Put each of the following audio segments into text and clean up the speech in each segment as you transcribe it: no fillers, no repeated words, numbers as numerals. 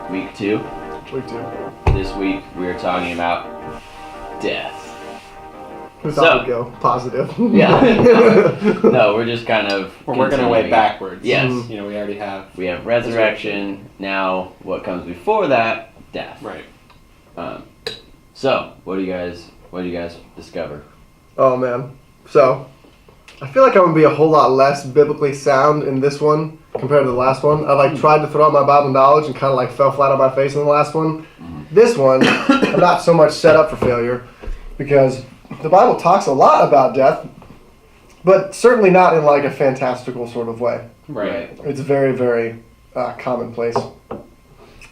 Week 2. Week 2. This week we are talking about death. We thought we'd go positive. Yeah. No, we're just kind of we're working our way backwards. Yes. We already have. We have resurrection. Now, what comes before that? Death. Right. So, what do you guys discover? Oh man. So, I feel like I'm gonna be a whole lot less biblically sound in this one compared to the last one. I tried to throw out my Bible knowledge and kind of fell flat on my face in the last one. This one, I'm not so much set up for failure because the Bible talks a lot about death, but certainly not in a fantastical sort of way. Right. It's very, very commonplace,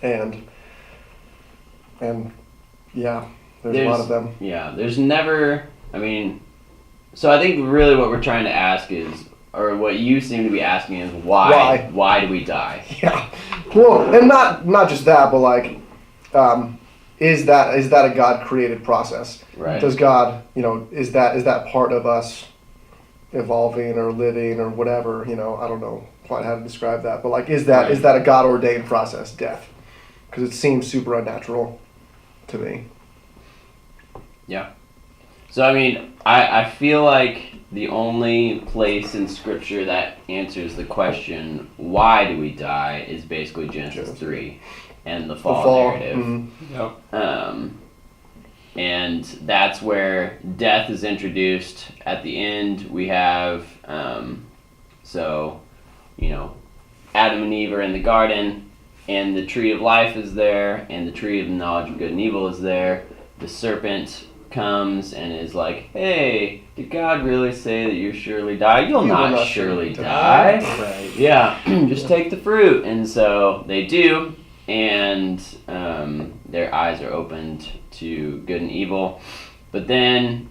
and yeah, there's a lot of them. Yeah, there's never. So I think really what we're trying to ask is, or what you seem to be asking is, why? Why do we die? Yeah. Well, and not just that, but is that a God created process? Right. Does God, is that part of us evolving or living or whatever? I don't know quite how to describe that, but is that a God ordained process, death? Because it seems super unnatural to me. Yeah. So I feel like the only place in Scripture that answers the question, why do we die, is basically Genesis 3 and the fall narrative. Mm-hmm. Yep. And that's where death is introduced. At the end, we have, Adam and Eve are in the garden, and the tree of life is there, and the tree of the knowledge of good and evil is there. The serpent comes and is like, hey, did God really say that you surely die? You'll not surely die. Right. Yeah, just take the fruit. And so they do, and their eyes are opened to good and evil. But then,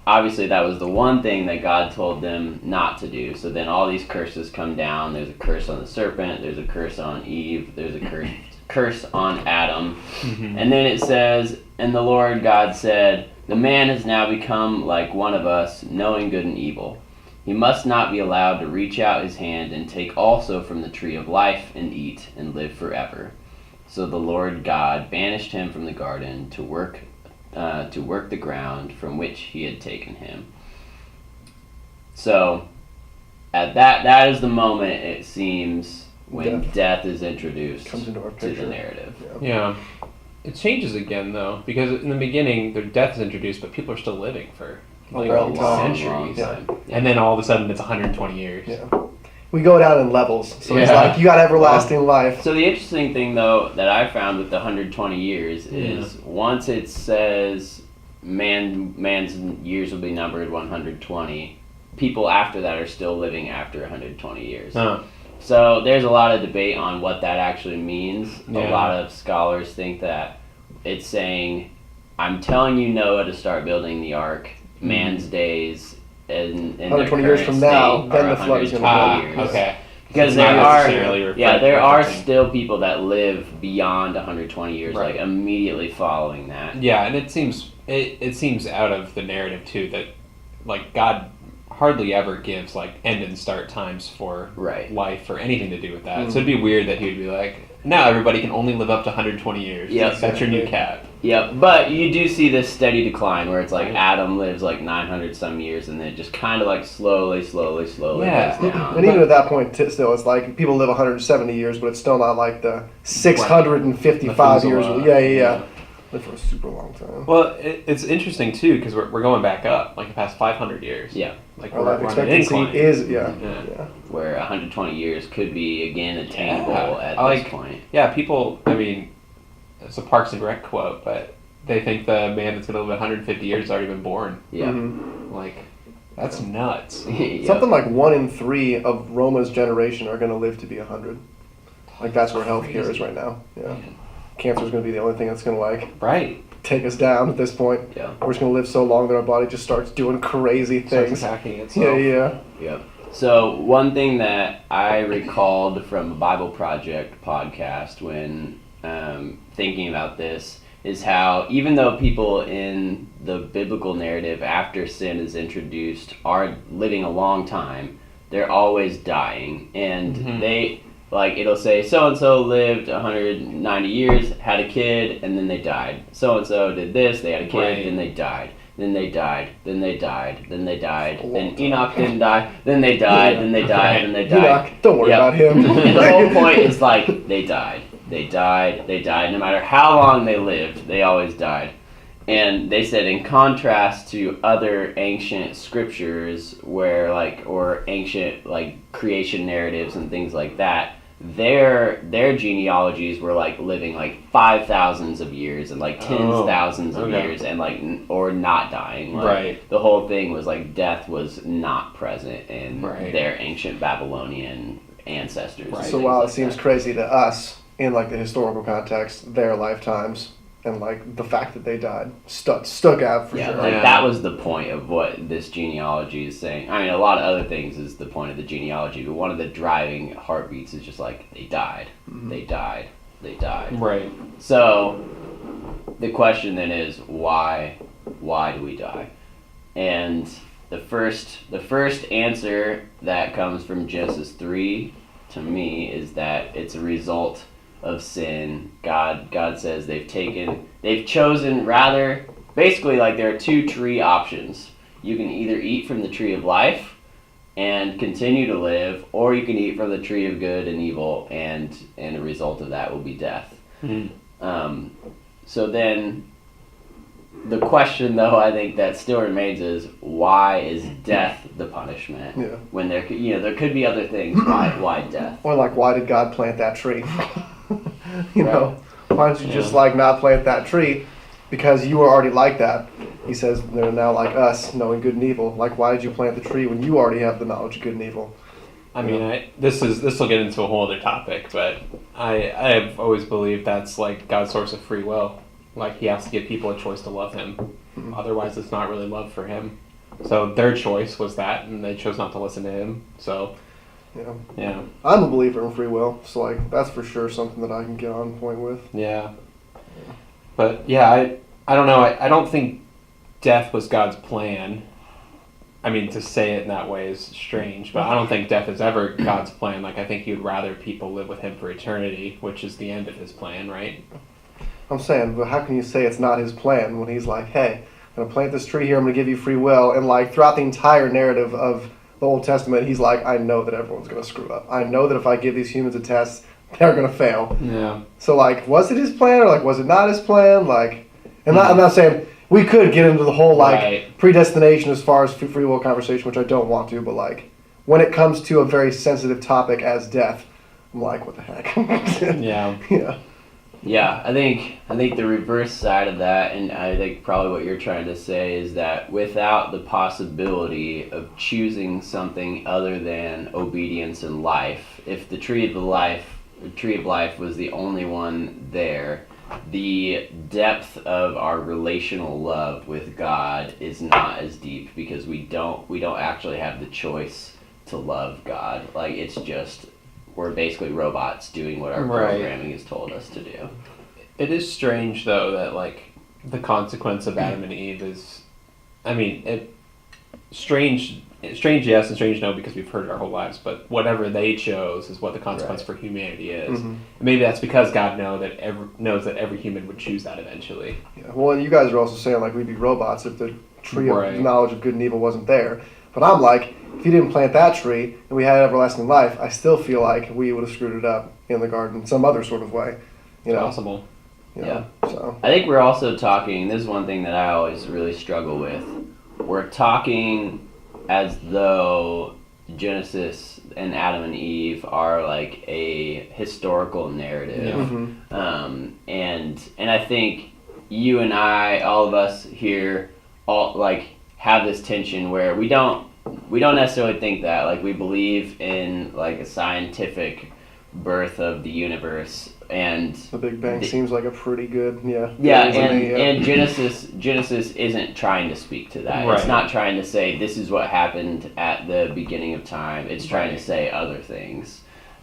obviously, that was the one thing that God told them not to do. So then all these curses come down. There's a curse on the serpent. There's a curse on Eve. There's a curse on Adam. Mm-hmm. And then it says, and the Lord God said, the man has now become like one of us, knowing good and evil. He must not be allowed to reach out his hand and take also from the tree of life and eat and live forever. So the Lord God banished him from the garden to work the ground from which he had taken him. So at that is the moment, it seems, when death is introduced Comes into our to picture. the narrative. Yeah. It changes again, though, because in the beginning, their death is introduced, but people are still living for A long time. centuries. Yeah. And then all of a sudden, it's 120 years. Yeah. We go down in levels, so it's Yeah. you got everlasting life. So the interesting thing, though, that I found with the 120 years is once it says man's years will be numbered 120, people after that are still living after 120 years. Huh. So there's a lot of debate on what that actually means. Yeah. A lot of scholars think that it's saying, I'm telling you, Noah, to start building the ark. Man's days in 120 their years from current now, state then are the flood is 120 gonna years. Okay. Because It's there not are, necessarily there are referencing. still people that live beyond 120 years, Right. immediately following that. Yeah, and it seems out of the narrative, too, that, God hardly ever gives, end and start times for Right. life or anything to do with that. So it'd be weird that he would be like, now everybody can only live up to 120 years. Yep. That's your new cap. Yep, but you do see this steady decline where it's Adam lives 900 some years, and then it just kind of slowly Yeah. goes down. And even at that point, still, it's people live 170 years, but it's still not the 655 years. Yeah. Live for a super long time. Well, it's interesting, too, because we're going back up, the past 500 years. Yeah. Our life we're on an expectancy incline. is, Yeah. Where 120 years could be, again, attainable Yeah. at this point. Yeah, people, it's a Parks and Rec quote, but they think the man that's going to live 150 years has already been born. Yeah. Mm-hmm. That's nuts. Yep. Something like 1 in 3 of Roma's generation are going to live to be 100. That's where healthcare is right now. Yeah. Man. Cancer is going to be the only thing that's going to Right. take us down at this point. Yeah. We're just going to live so long that our body just starts doing crazy Starts things. attacking itself. Yeah. Yep. So one thing that I recalled from a Bible Project podcast when thinking about this is how even though people in the biblical narrative after sin is introduced are living a long time, they're always dying. And like it'll say so and so lived 190 years, had a kid, and then they died. So and so did this, they had a kid, Right. then they died. Then they died. Then they died. Then they died. A long Then time. Enoch didn't die. Then they died. Then they died. Then they died. Enoch, don't worry Yep. about him. And the whole point is like they died. They died. They died. No matter how long they lived, they always died. And they said, in contrast to other ancient scriptures, where or ancient creation narratives and things like that, their genealogies were living 5,000s of years and tens of thousands of okay. years and or not dying. Right. The whole thing was death was not present in Right. their ancient Babylonian ancestors. and Right. So things while like it seems that. crazy to us in the historical context, their lifetimes and the fact that they died stuck out for Yeah, sure. Yeah. that was the point of what this genealogy is saying. I mean, a lot of other things is the point of the genealogy, but one of the driving heartbeats is just they died, they died, they died. Right. So the question then is why do we die? And the first answer that comes from Genesis 3 to me is that it's a result of sin. God says they've chosen basically there are two tree options. You can either eat from the tree of life and continue to live, or you can eat from the tree of good and evil, and a result of that will be death. So then the question, though, I think that still remains is why is death the punishment? Yeah. When there could be other things. Why death? Or why did God plant that tree? you Right. know, why don't you just not plant that tree? Because you were already like that. He says they're now like us, knowing good and evil. Why did you plant the tree when you already have the knowledge of good and evil? I mean, this will get into a whole other topic, but I've always believed that's God's source of free will. He has to give people a choice to love him. Otherwise, it's not really love for him. So their choice was that, and they chose not to listen to him. So, Yeah. yeah. I'm a believer in free will, so that's for sure something that I can get on point with. Yeah. But, yeah, I don't know. I don't think death was God's plan. I mean, to say it in that way is strange, but I don't think death is ever God's plan. I think he would rather people live with him for eternity, which is the end of his plan, right? I'm saying, but how can you say it's not his plan when he's hey, I'm going to plant this tree here, I'm going to give you free will, and throughout the entire narrative of the Old Testament, he's I know that everyone's going to screw up. I know that if I give these humans a test, they're going to fail. Yeah. So, was it his plan, or, was it not his plan? I'm not saying we could get into the whole, Right. predestination as far as free will conversation, which I don't want to, but, when it comes to a very sensitive topic as death, I'm what the heck? Yeah. Yeah. Yeah, I think the reverse side of that, and I think probably what you're trying to say is that without the possibility of choosing something other than obedience and life, if the tree of life was the only one there, the depth of our relational love with God is not as deep because we don't actually have the choice to love God. It's just we're basically robots doing what our Right. programming has told us to do. It is strange, though, that, the consequence of Adam and Eve is, I mean, strange yes and strange no, because we've heard it our whole lives, but whatever they chose is what the consequence Right. for humanity is. Mhm. And maybe that's because God knows that every human would choose that eventually. Yeah. Well, and you guys are also saying we'd be robots if the tree Right. of knowledge of good and evil wasn't there. But I'm if you didn't plant that tree and we had everlasting life, I still feel we would have screwed it up in the garden some other sort of way. You know? Possible. You know? So. I think we're also talking, this is one thing that I always really struggle with. We're talking as though Genesis and Adam and Eve are a historical narrative. Yeah. Mhm. And I think you and I, all of us here, all have this tension where we don't necessarily think that we believe in a scientific birth of the universe, and The Big Bang seems like a pretty good and Genesis isn't trying to speak to that. Right. It's not trying to say this is what happened at the beginning of time. It's trying to say other things.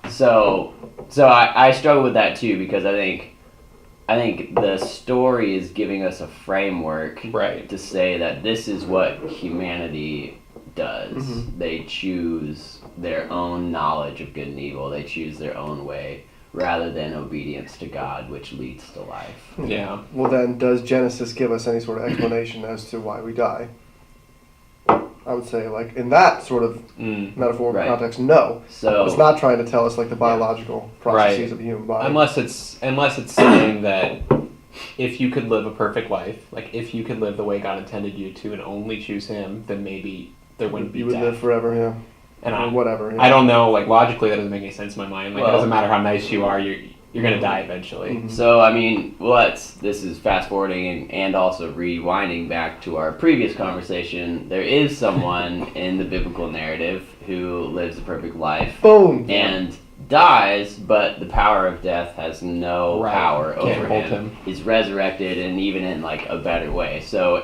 So I struggle with that too, because I think the story is giving us a framework Right. to say that this is what humanity does. Mm-hmm. They choose their own knowledge of good and evil. They choose their own way rather than obedience to God, which leads to life. Yeah. Well, then, does Genesis give us any sort of explanation as to why we die? I would say, like, in that sort of metaphorical Right. context, no. So It's not trying to tell us, like, the biological processes Right. of the human body. Unless it's saying that if you could live a perfect life, like if you could live the way God intended you to and only choose Him, then maybe there wouldn't be you would death. live forever, yeah. And Or whatever. Yeah. I don't know, like logically that doesn't make any sense in my mind. Like Well- it doesn't matter how nice you are, you're gonna die eventually. Mhm. So, I mean, this is fast forwarding and also rewinding back to our previous conversation. There is someone in the biblical narrative who lives a perfect life Boom! and dies, but the power of death has no Right. power Can't over hold him. him. He's resurrected, and even in like a better way. So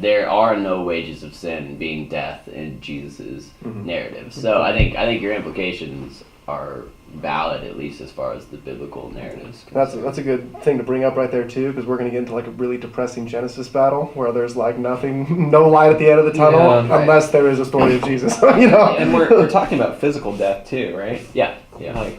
there are no wages of sin being death in Jesus's narrative. So I think your implications are valid, at least as far as the biblical narratives. That's a good thing to bring up right there too, because we're going to get into like a really depressing Genesis battle where there's like nothing, no light at the end of the tunnel, Yeah, right. unless there is a story of Jesus. You know, And we're talking about physical death too, right? Yeah. Like,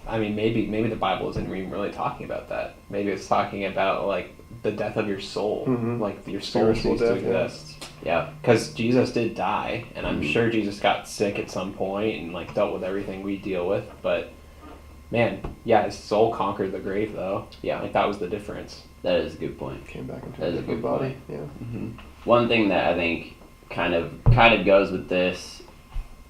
I mean, maybe the Bible isn't even really talking about that. Maybe it's talking about like the death of your soul, Mhm. like your soul Spiritual ceased to death, yeah. exist. Yeah. Because Jesus did die, and I'm Mhm. sure Jesus got sick at some point and like dealt with everything we deal with. But man, yeah, his soul conquered the grave, though. Yeah. Like that was the difference. That is a good point. came back into That a is a different good body. point. Yeah. One thing that I think kind of goes with this,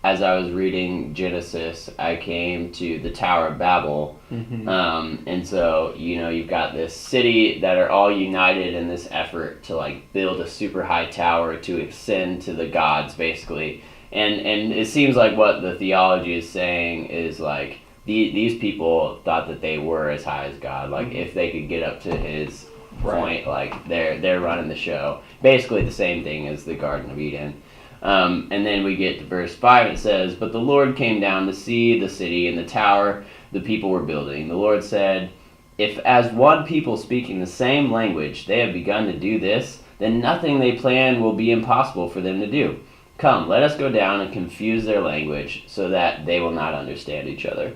as I was reading Genesis, I came to the Tower of Babel, and so you've got this city that are all united in this effort to like build a super high tower to ascend to the gods, basically, and it seems like what the theology is saying is like these people thought that they were as high as God, like if they could get up to His point, like they're running the show. Basically the same thing as the Garden of Eden. And then we get to verse 5, it says, "But the Lord came down to see the city and the tower the people were building. The Lord said, if as one people speaking the same language they have begun to do this, then nothing they plan will be impossible for them to do. Come, let us go down and confuse their language so that they will not understand each other."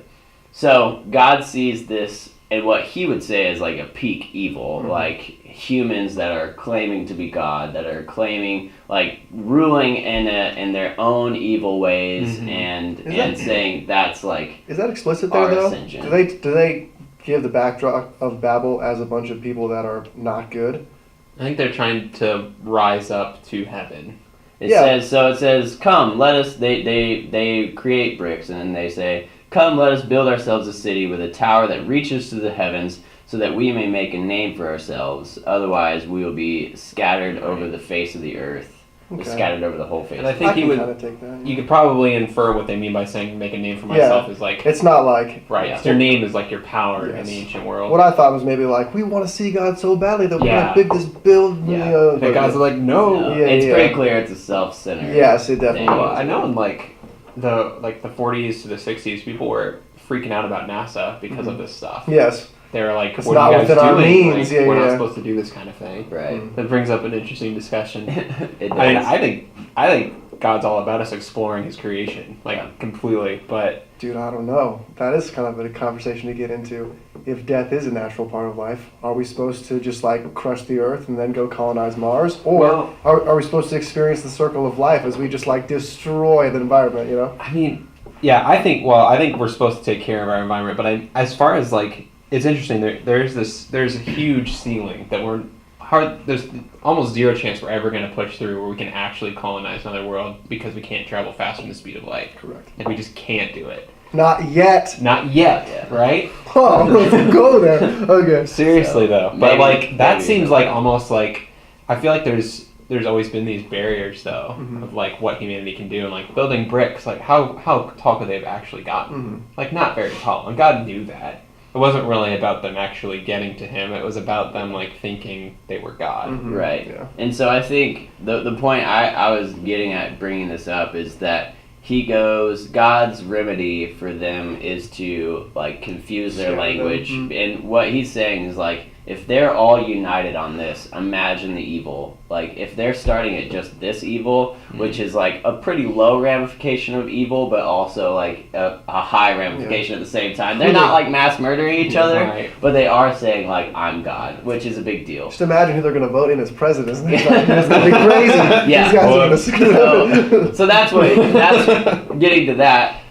So God sees this, and what He would say is like a peak evil, like humans that are claiming to be God, that are claiming like ruling in their own evil ways, and saying that's like Is that explicit there our though? ascension. Do they give the backdrop of Babel as a bunch of people that are not good? I think they're trying to rise up to heaven. It Yeah. says, "Come, let us." They create bricks, and then they say, "Come, let us build ourselves a city with a tower that reaches to the heavens, so that we may make a name for ourselves. Otherwise, we will be scattered over the face of the earth." Okay. Scattered over the whole face. And I of think I he can would. kind of take that. You could probably infer what they mean by saying "make a name for myself" is like It's not like right. Yeah. Your name is like your power in Yes. the ancient world. what I thought was maybe like we want to see God so badly that we're Yeah. gonna big this build. Yeah. And God's like, no. No, Yeah, it's yeah. pretty clear it's a self-centered. Yes, it definitely thing. Well, was. I know in like the 40s to the 60s, people were freaking out about NASA because of this stuff. Yes. They were like, It's "What not are you guys within our doing? means, Like, yeah, we're not yeah. supposed to do this kind of thing." Right. That brings up an interesting discussion. It does. I mean, I think God's all about us exploring His creation, like completely. But Dude, I don't know. That is kind of a conversation to get into. If death is a natural part of life, are we supposed to just like crush the earth and then go colonize Mars? Or Well- are we supposed to experience the circle of life as we just like destroy the environment, you know? I mean, yeah, I think we're supposed to take care of our environment. But as far as like, it's interesting. There's a huge ceiling that there's almost zero chance we're ever going to push through where we can actually colonize another world because we can't travel faster than the speed of light. Correct. Like we just can't do it. Not yet. Not yet, Yeah. right? Oh, let's go there. Okay. Seriously though, but maybe- like that maybe. seems like almost like I feel like there's always been these barriers though Mhm. of like what humanity can do and like building bricks. Like how tall could they have actually gotten? Mhm. Like not very tall, and God knew that. It wasn't really about them actually getting to Him. It was about them like thinking they were God. Mhm. Right. Yeah. And so I think the point I was getting at bringing this up is that God's remedy for them is to like confuse their Scare them. language. Mhm. And what He's saying is like, if they're all united on this, imagine the evil. Like, if they're starting at just this evil, which is like a pretty low ramification of evil, but also like a high ramification at the same time. They're not like mass murdering each other, Right. but they are saying like, I'm God, which is a big deal. Just imagine who they're going to vote in as president. It's going to be crazy. Yeah. These guys are going to screw up. So that's getting to that.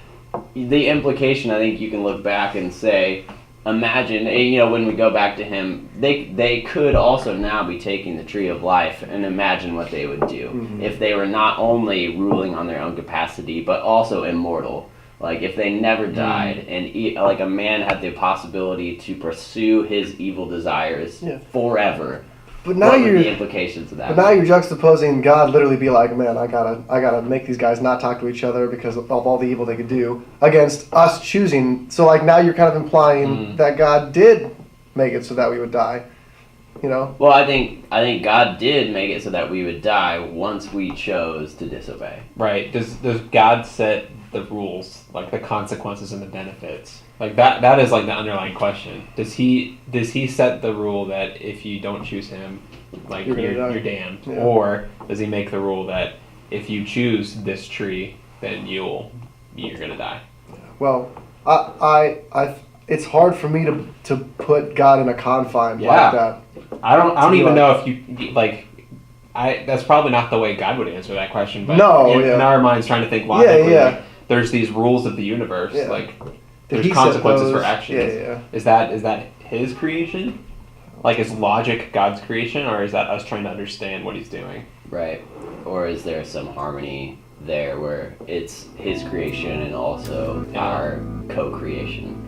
The implication, I think you can look back and say, imagine, when we go back to him, they could also now be taking the tree of life and imagine what they would do if they were not only ruling on their own capacity, but also immortal. Like, if they never died and like a man had the possibility to pursue his evil desires forever. But now what would the implications of that? But now you're juxtaposing God literally be like, man, I gotta make these guys not talk to each other because of all the evil they could do, against us choosing. So like now you're kind of implying that God did make it so that we would die. Well, I think God did make it so that we would die once we chose to disobey. Right. Does God set the rules, like the consequences and the benefits? Like that is like the underlying question. Does he set the rule that if you don't choose him, like you're damned? Yeah. Or does he make the rule that if you choose this tree, then you're gonna die? Well, I it's hard for me to put God in a confine like that. I don't even know if you like. That's probably not the way God would answer that question. But in our minds, trying to think logically, like, there's these rules of the universe, like. There's consequences for actions. Yeah. Is that his creation? Like, is logic God's creation, or is that us trying to understand what he's doing? Right. Or is there some harmony there where it's his creation and also our co-creation?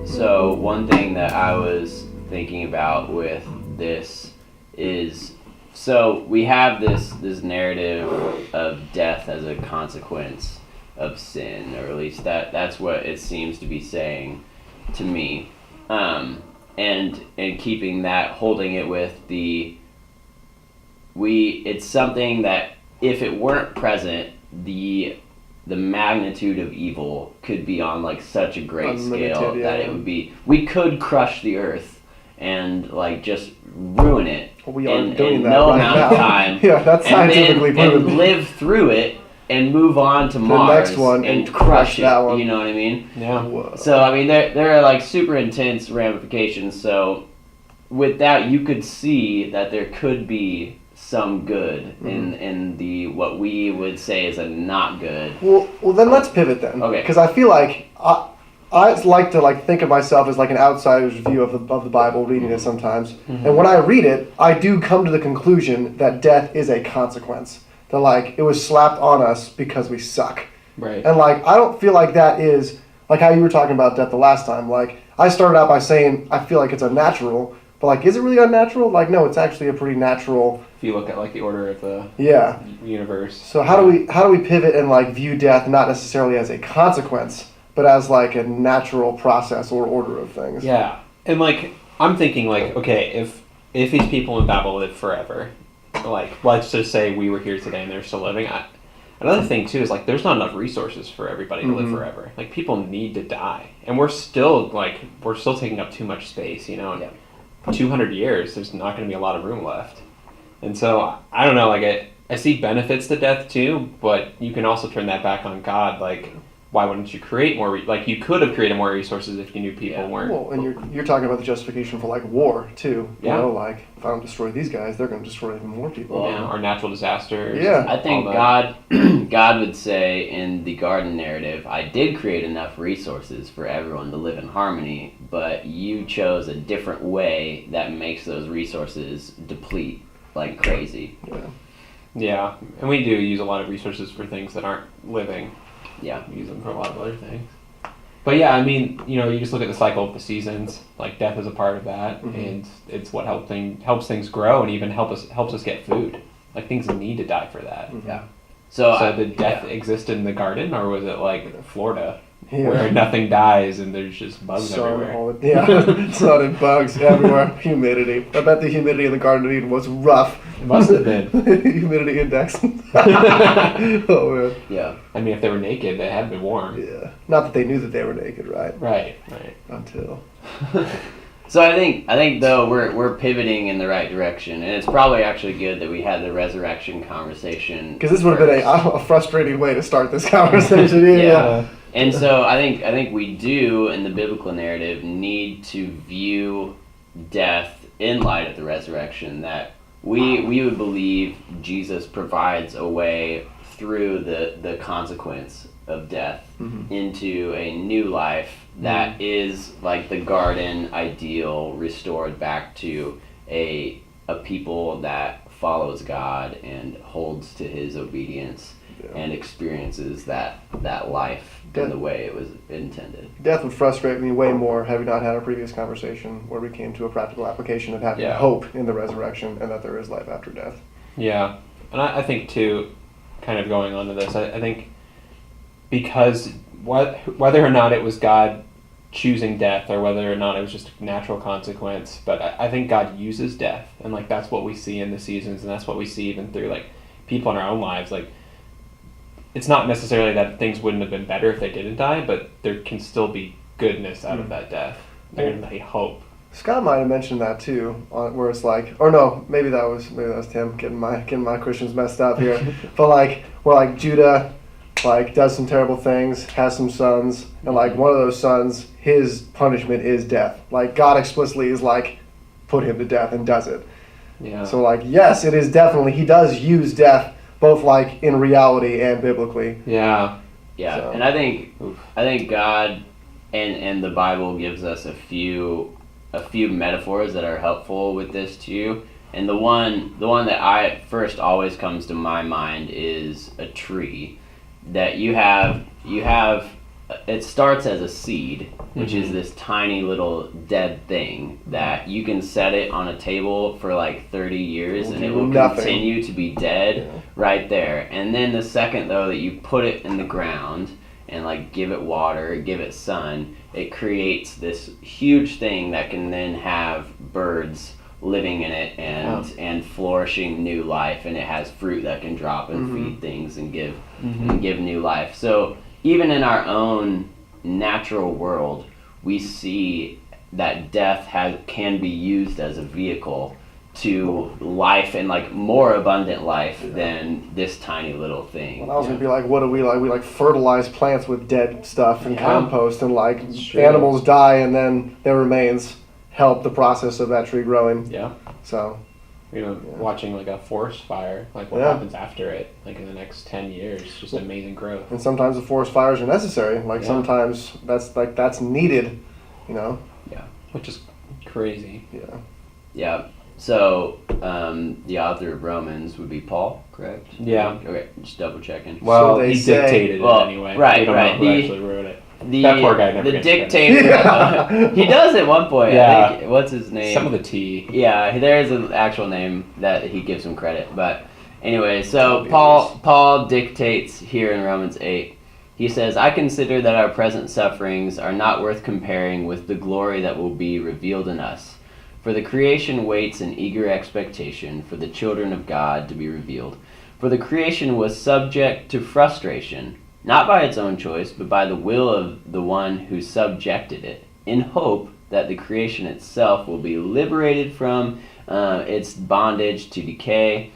So one thing that I was thinking about with this is, so we have this narrative of death as a consequence of sin, or at least that's what it seems to be saying to me. And keeping that, holding it with it's something that if it weren't present, the magnitude of evil could be on like such a great scale that it would be, we could crush the earth and like just ruin it in no amount of time. Yeah, that's scientifically proven. And live through it and move on to Mars next one and crush it. that one. You know what I mean? Yeah. Whoa. So I mean, there are like super intense ramifications. So with that, you could see that there could be some good in the what we would say is a not good. Well, then let's pivot then. Okay. Because I feel like I like to like think of myself as like an outsider's view of the Bible, reading it sometimes. And when I read it, I do come to the conclusion that death is a consequence. That like it was slapped on us because we suck. Right. And like I don't feel like that is like how you were talking about death the last time. Like I started out by saying I feel like it's unnatural, but like is it really unnatural? Like no, it's actually a pretty natural. If you look at like the order of the universe. So how do we pivot and like view death not necessarily as a consequence, but as like a natural process or order of things? Yeah. And like I'm thinking like, okay, if these people in Babel live forever, like let's just say we were here today and they're still living. Another thing too is like there's not enough resources for everybody to live forever. Like people need to die, and we're still taking up too much space. In 200 years, there's not going to be a lot of room left. And so, I don't know, like, I see benefits to death, too, but you can also turn that back on God, like, why wouldn't you create more, you could have created more resources if you knew people weren't. Well, and you're talking about the justification for, like, war, too. You Yeah. know, like, if I don't destroy these guys, they're going to destroy even more people. Yeah, or natural disasters. Yeah. I think God would say in the garden narrative, I did create enough resources for everyone to live in harmony, but you chose a different way that makes those resources deplete like crazy. Yeah, and we do use a lot of resources for things that aren't living. Yeah. We use them for a lot of other things. But yeah, I mean, you just look at the cycle of the seasons. Like death is a part of that, and it's what helps things grow, and even helps us get food. Like things need to die for that. Yeah. So did death exist in the garden, or was it like Florida? where nothing dies and there's just bugs everywhere. Sun and bugs everywhere. Humidity. I bet the humidity in the Garden of Eden was rough. It must have been. Humidity index. Oh man. Yeah. I mean, if they were naked, they had been warm. Yeah. Not that they knew that they were naked, right? Right. Until. So I think though we're pivoting in the right direction, and it's probably actually good that we had the resurrection conversation. Because this would have been a frustrating way to start this conversation. Yeah. And so I think we do, in the biblical narrative, need to view death in light of the resurrection, that we would believe Jesus provides a way through the consequence of death into a new life that is like the garden ideal, restored back to a people that follows God and holds to his obedience and experiences that life in the way it was intended. Death would frustrate me way more had we not had our previous conversation where we came to a practical application of having hope in the resurrection and that there is life after death. Yeah. And I think, too, kind of going on to this, I think because whether or not it was God choosing death or whether or not it was just a natural consequence, but I think God uses death, and like that's what we see in the seasons, and that's what we see even through like people in our own lives. Like, it's not necessarily that things wouldn't have been better if they didn't die, but there can still be goodness out of that death. There can be hope. Scott might have mentioned that too, where it's like, or no, maybe that was Tim getting my Christians messed up here, but like where like Judah like does some terrible things, has some sons, and like one of those sons, his punishment is death. Like God explicitly is like, put him to death, and does it. Yeah. So like, yes, it is definitely, he does use death both like in reality and biblically. Yeah. Yeah, So. and I think God and the Bible gives us a few metaphors that are helpful with this too. And the one that I first always comes to my mind is a tree. That you have it starts as a seed, which is this tiny little dead thing that you can set it on a table for like 30 years and it will continue to be dead right there. And then the second though that you put it in the ground and like give it water, give it sun, it creates this huge thing that can then have birds living in it and flourishing new life, and it has fruit that can drop and feed things and give new life. So even in our own natural world, we see that death can be used as a vehicle to life and like more abundant life than this tiny little thing. Well, I was gonna be like, what do we like? We like fertilize plants with dead stuff and compost, and like animals die and then their remains help the process of that tree growing. Yeah. So, watching like a forest fire, like what happens after it, like in the next 10 years, just amazing growth. And sometimes the forest fires are necessary. Like sometimes that's needed, Yeah. Which is crazy. Yeah. Yeah. So the author of Romans would be Paul, correct? Yeah. Okay, just double checking. Well, So they he say- dictated it anyway. Right, We don't right. know who actually wrote it. The, That poor guy never the gets credit. dictator. He does at one point. Yeah. I think, what's his name? Some of the tea. Yeah, there is an actual name that he gives him credit. But anyway, so Paul dictates here in Romans 8. He says, "I consider that our present sufferings are not worth comparing with the glory that will be revealed in us. For the creation waits in eager expectation for the children of God to be revealed. For the creation was subject to frustration, not by its own choice, but by the will of the one who subjected it, in hope that the creation itself will be liberated from its bondage to decay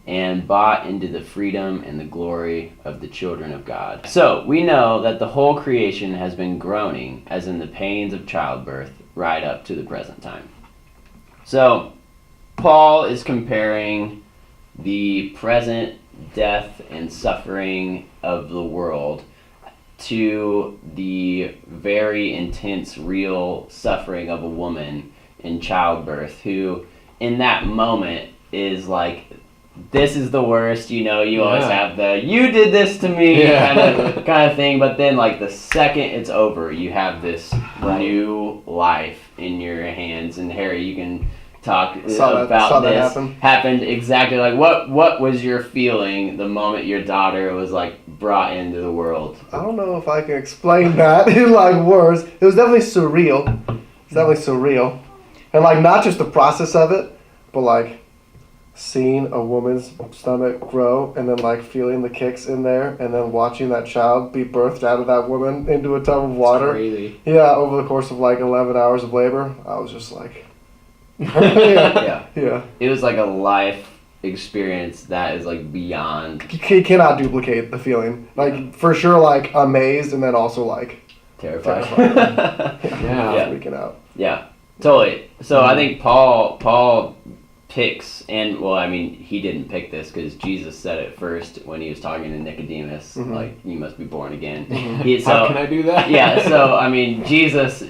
and bought into the freedom and the glory of the children of God. So we know that the whole creation has been groaning, as in the pains of childbirth, right up to the present time." So Paul is comparing the present death and suffering of the world to the very intense, real suffering of a woman in childbirth, who in that moment is like, this is the worst, you always have the, you did this to me kind of thing, but then like the second it's over, you have this new life in your hands. And Harry, you can talk saw about that this. Happened exactly like what was your feeling the moment your daughter was like brought into the world? I don't know if I can explain that in like words. It was definitely surreal. And like not just the process of it, but like seeing a woman's stomach grow and then like feeling the kicks in there and then watching that child be birthed out of that woman into a tub of water. It's crazy. Yeah, over the course of like 11 hours of labor, I was just like, Yeah. yeah. It was like a life experience that is like beyond. You cannot duplicate the feeling. Like for sure, like amazed and then also like Terrified. Yeah. freaking out. Yeah, totally. So I think Paul picks, and well, I mean, he didn't pick this because Jesus said it first when he was talking to Nicodemus, like, you must be born again. How can I do that? Yeah, so I mean, Jesus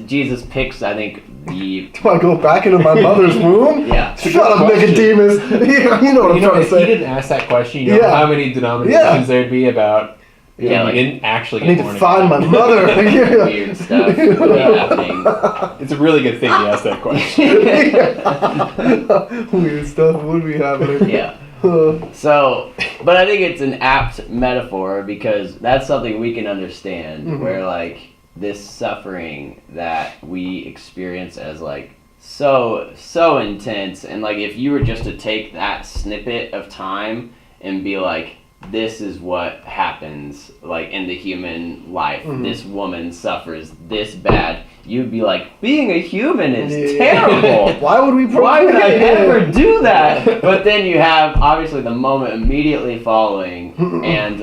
picks, I think, the. Do I go back into my mother's womb? Yeah. Shut up, Nicodemus. Yeah, you know what I'm trying to if say. he didn't ask that question, you know how many denominations there'd be about. Yeah, you like, didn't actually I get need born to find again. my mother. Weird stuff would be happening. It's a really good thing you asked that question. Weird stuff would be happening. Yeah. So, but I think it's an apt metaphor because that's something we can understand where like this suffering that we experience as like so intense, and like if you were just to take that snippet of time and be like, this is what happens like in the human life. This woman suffers this bad. You'd be like, being a human is terrible. Why would we? Why would I ever do that? But then you have obviously the moment immediately following, and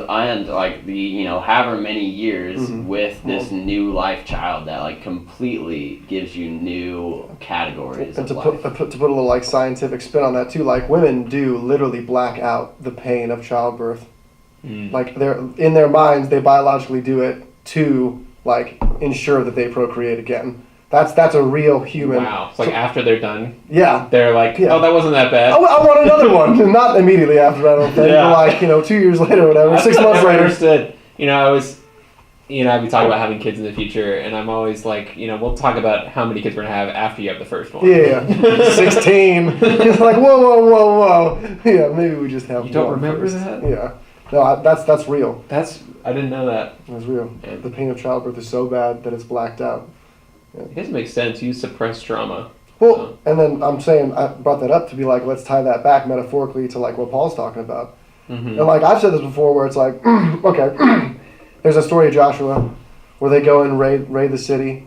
like the however many years with this new life child that like completely gives you new categories. And of to life. put a little like scientific spin on that too, like women do literally black out the pain of childbirth. Like they're in their minds, they biologically do it to like ensure that they procreate again. That's a real human. Wow. It's like after they're done, Yeah. they're like, oh, that wasn't that bad. I want another one. Not immediately after, I don't think. Yeah. But like 2 years later, or whatever, 6 months I later. understood. I'd be talking about having kids in the future, and I'm always like, we'll talk about how many kids we're gonna have after you have the first one. Yeah, 16. It's like whoa. Yeah, maybe we just have. You don't one remember first. that? Yeah. No, that's real. I didn't know that. It's real. The pain of childbirth is so bad that it's blacked out. It doesn't make sense. You suppress trauma. Well, and then I'm saying I brought that up to be like, let's tie that back metaphorically to like what Paul's talking about. And like I've said this before, where it's like, okay, there's a story of Joshua where they go and raid the city.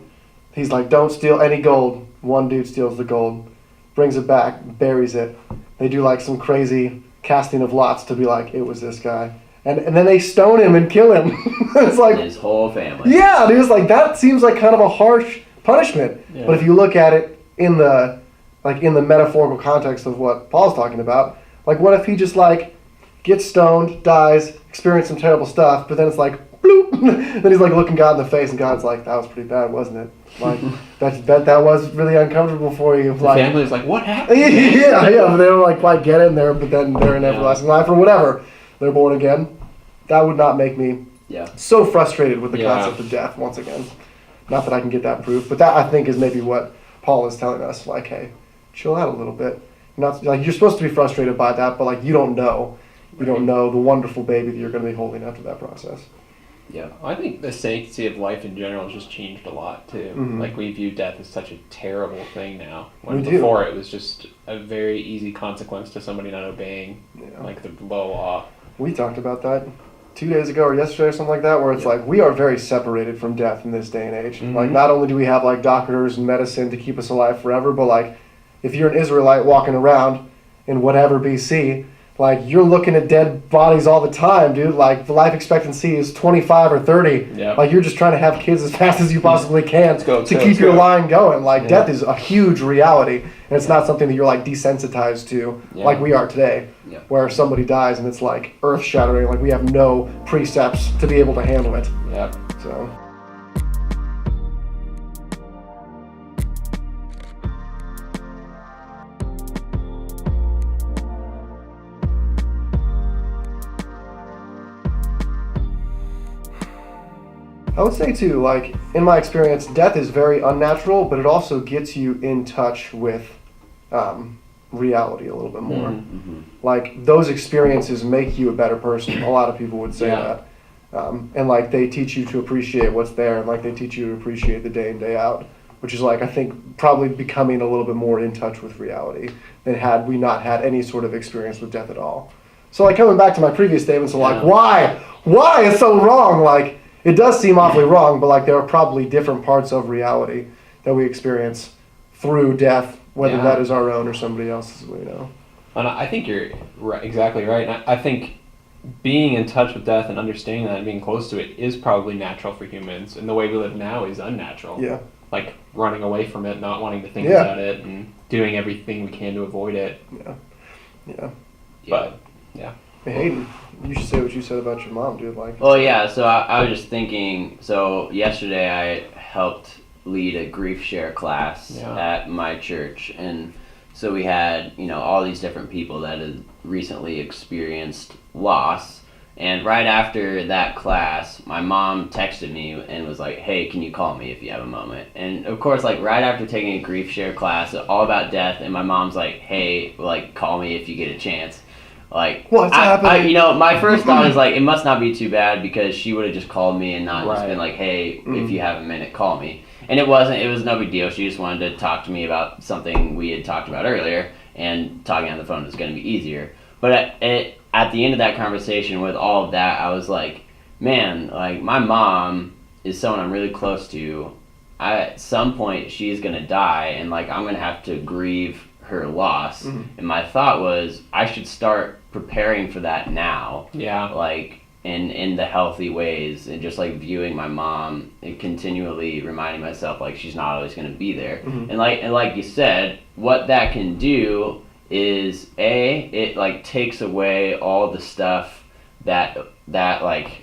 He's like, don't steal any gold. One dude steals the gold, brings it back, buries it. They do like some crazy casting of lots to be like, it was this guy. And then they stone him and kill him. It's like his whole family. Yeah, dude, it's like that seems like kind of a harsh punishment. Yeah. But if you look at it in the metaphorical context of what Paul's talking about, like what if he just like gets stoned, dies, experiences some terrible stuff, but then it's like bloop, then he's like looking God in the face, and God's like, that was pretty bad, wasn't it? Like that was really uncomfortable for you. The like, family's like, what happened? yeah, but they don't like quite get in there, but then they're in everlasting life or whatever. They're born again. That would not make me so frustrated with the concept of death once again. Not that I can get that proof, but that I think is maybe what Paul is telling us. Like, hey, chill out a little bit. Not like you're supposed to be frustrated by that, but like you don't know. You don't know the wonderful baby that you're going to be holding after that process. Yeah, I think the sanctity of life in general has just changed a lot too. Like we view death as such a terrible thing now. When before it was just a very easy consequence to somebody not obeying like the law. We talked about that 2 days ago or yesterday or something like that, where it's like we are very separated from death in this day and age. Like not only do we have like doctors and medicine to keep us alive forever, but like if you're an Israelite walking around in whatever BC, like you're looking at dead bodies all the time, dude. Like the life expectancy is 25 or 30. Yeah. Like you're just trying to have kids as fast as you possibly can to keep your line going. Like death is a huge reality, and it's not something that you're like desensitized to like we are today. Yeah. Where somebody dies and it's like earth shattering. Like we have no precepts to be able to handle it. Yeah. So. I would say too, like in my experience, death is very unnatural, but it also gets you in touch with reality a little bit more. Mm-hmm. Like, those experiences make you a better person. A lot of people would say Yeah. that. And like, they teach you to appreciate what's there, and like, they teach you to appreciate the day in, day out, which is like, I think, probably becoming a little bit more in touch with reality than had we not had any sort of experience with death at all. So like, coming back to my previous statements, of like, why is so wrong? Like, it does seem awfully wrong, but like, there are probably different parts of reality that we experience through death, whether that is our own or somebody else's, And I think you're exactly right. And I think being in touch with death and understanding that and being close to it is probably natural for humans. And the way we live now is unnatural. Yeah. Like running away from it, not wanting to think about it, and doing everything we can to avoid it. Yeah. But, yeah. Hey, Hayden, you should say what you said about your mom, dude. Like. Well, yeah. So I was just thinking. So yesterday I helped lead a grief share class at my church, and so we had all these different people that had recently experienced loss. And right after that class, my mom texted me and was like, "Hey, can you call me if you have a moment?" And of course, like right after taking a grief share class all about death, and my mom's like, "Hey, like call me if you get a chance." Like, what's happening? My first thought is like, it must not be too bad, because she would have just called me and not just been like, "Hey, if you have a minute, call me." And it wasn't. It was no big deal. She just wanted to talk to me about something we had talked about earlier, and talking on the phone was going to be easier. But at the end of that conversation, with all of that, I was like, man, like my mom is someone I'm really close to. At some point, she's going to die, and like I'm going to have to grieve her loss. And my thought was, I should start preparing for that now. Yeah. Like, in the healthy ways, and just like viewing my mom and continually reminding myself like she's not always going to be there. And like you said, what that can do is it like takes away all the stuff that like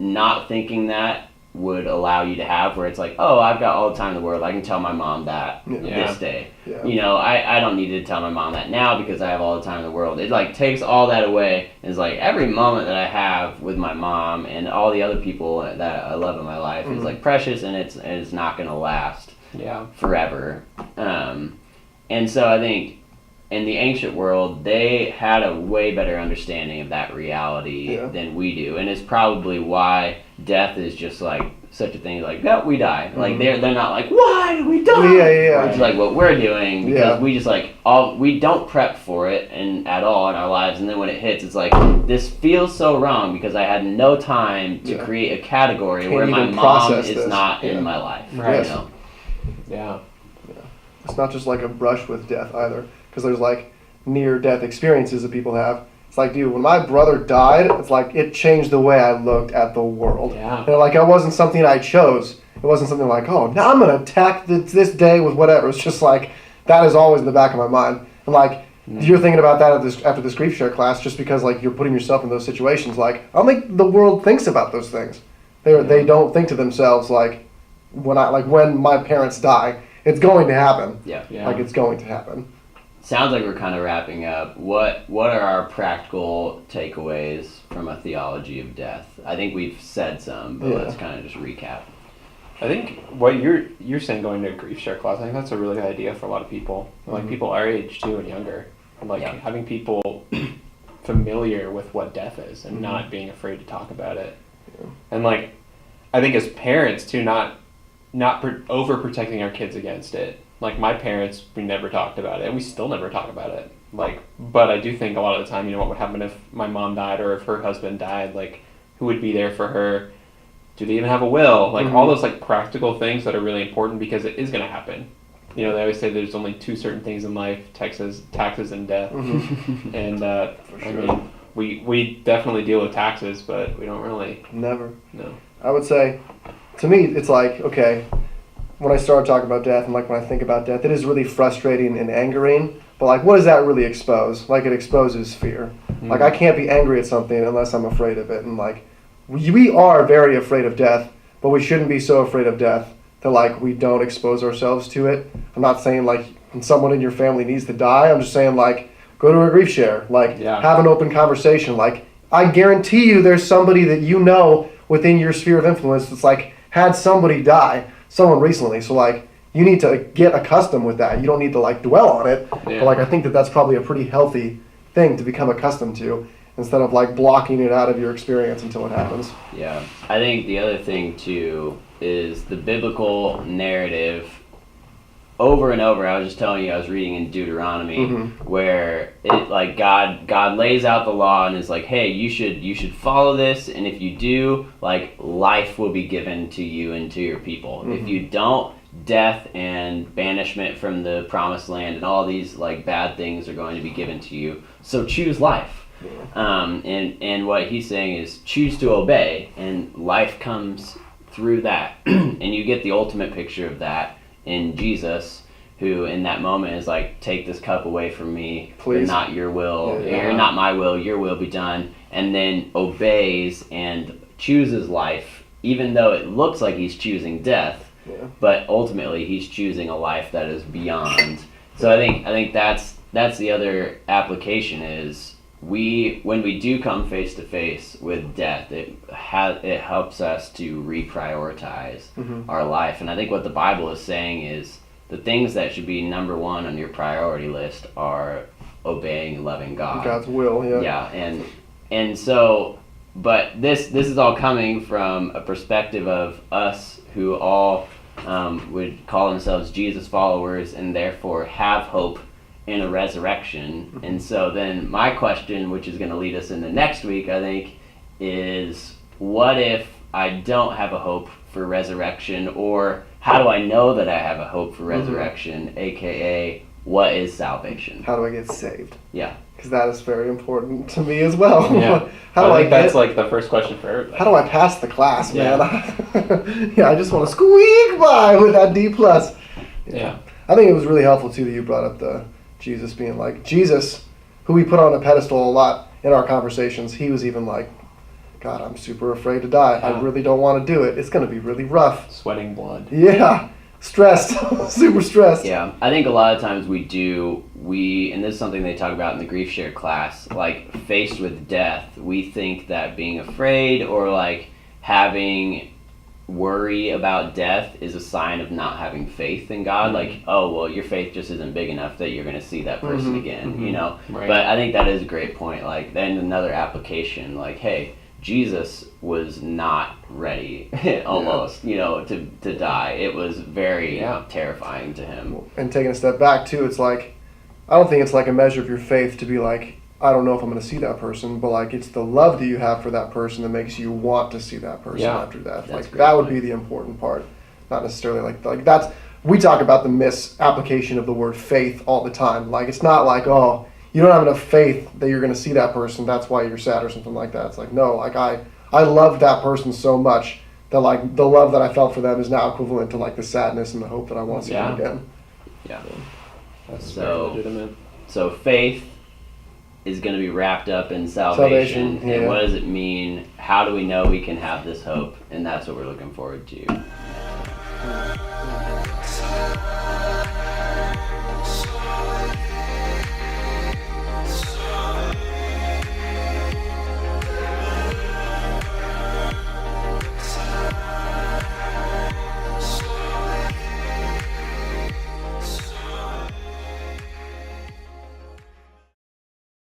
not thinking that would allow you to have, where it's like, oh, I've got all the time in the world, I can tell my mom that this day. I don't need to tell my mom that now because I have all the time in the world. It like takes all that away. It's like every moment that I have with my mom and all the other people that I love in my life is like precious, and it's not going to last forever. And so I think in the ancient world, they had a way better understanding of that reality than we do, and it's probably why death is just like such a thing. Like, yeah, we die. Like they're not like, why do we die? Which is like what we're doing, because we just like we don't prep for it at all in our lives, and then when it hits, it's like, this feels so wrong because I had no time to create a category where my mom is not in my life. Right. Yeah. It's not just like a brush with death either, because there's like near-death experiences that people have. It's like, dude, when my brother died, it's like it changed the way I looked at the world. Yeah. And like, it wasn't something I chose. It wasn't something like, oh, now I'm going to attack this day with whatever. It's just like, that is always in the back of my mind. And like, you're thinking about that after this grief share class, just because like you're putting yourself in those situations. Like, I don't think the world thinks about those things. They don't think to themselves like, when my parents die, it's going to happen. Like, it's going to happen. Sounds like we're kind of wrapping up. What are our practical takeaways from a theology of death? I think we've said some, but let's kind of just recap. I think what you're saying, going to a grief share class, I think that's a really good idea for a lot of people. Like people our age too and younger. Like having people familiar with what death is and not being afraid to talk about it. And like, I think as parents too, not overprotecting our kids against it. Like my parents, we never talked about it, and we still never talk about it. Like, but I do think a lot of the time, what would happen if my mom died or if her husband died? Like, who would be there for her? Do they even have a will? Like all those like practical things that are really important, because it is going to happen. They always say there's only two certain things in life: taxes and death. And For sure. I mean, we definitely deal with taxes, but we don't really. Never. No. I would say, to me, it's like, okay, when I start talking about death and like when I think about death, it is really frustrating and angering. But like, what does that really expose? Like, it exposes fear. Like, I can't be angry at something unless I'm afraid of it. And like, we are very afraid of death, but we shouldn't be so afraid of death that like we don't expose ourselves to it. I'm not saying like when someone in your family needs to die. I'm just saying like, go to a grief share. Like, have an open conversation. Like, I guarantee you there's somebody that you know within your sphere of influence that's like had somebody die. Someone recently. So like, you need to get accustomed with that. You don't need to like dwell on it. Yeah. But like I think that's probably a pretty healthy thing to become accustomed to, instead of like blocking it out of your experience until it happens. Yeah. I think the other thing too is the biblical narrative. Over and over, I was just telling you, I was reading in Deuteronomy, where it like God lays out the law and is like, hey, you should follow this, and if you do, like life will be given to you and to your people. If you don't, death and banishment from the promised land and all these like bad things are going to be given to you. So choose life. And what he's saying is choose to obey, and life comes through that, and you get the ultimate picture of that in Jesus, who in that moment is like, take this cup away from me, Please. not your will, or not my will, your will be done, and then obeys and chooses life, even though it looks like he's choosing death, but ultimately he's choosing a life that is beyond. So I think that's the other application is when we do come face to face with death, it helps us to reprioritize our life. And I think what the Bible is saying is the things that should be number one on your priority list are obeying and loving God. God's will, yeah. Yeah, and so, but this is all coming from a perspective of us who all would call themselves Jesus followers and therefore have hope in a resurrection. And so then my question, which is going to lead us into next week, I think, is what if I don't have a hope for resurrection, or how do I know that I have a hope for resurrection, aka what is salvation? How do I get saved? Yeah. Because that is very important to me as well. Yeah. How do I think that's like the first question for everybody. How do I pass the class, man? Yeah. Yeah, I just want to squeak by with that D+. Yeah. I think it was really helpful too that you brought up the Jesus being like, Jesus, who we put on a pedestal a lot in our conversations, he was even like, God, I'm super afraid to die. I really don't want to do it. It's going to be really rough. Sweating blood. Yeah. Stressed. Super stressed. Yeah. I think a lot of times and this is something they talk about in the grief share class, like faced with death, we think that being afraid or like having worry about death is a sign of not having faith in God. Like, oh, well, your faith just isn't big enough that you're going to see that person again, you know? Right. But I think that is a great point. Like, then another application, like, hey, Jesus was not ready almost, you know, to die. It was very terrifying to him. And taking a step back too, it's like, I don't think it's like a measure of your faith to be like, I don't know if I'm going to see that person, but like it's the love that you have for that person that makes you want to see that person after death. That's Like that would point. be the important part, not necessarily like that's. We talk about the misapplication of the word faith all the time. Like it's not like, oh, you don't have enough faith that you're going to see that person, that's why you're sad or something like that. It's like, no, like I loved that person so much that like the love that I felt for them is now equivalent to like the sadness and the hope that I want to see them again. Yeah. That's So- very legitimate. So faith is going to be wrapped up in salvation. Salvation, yeah. And what does it mean? How do we know we can have this hope? And that's what we're looking forward to.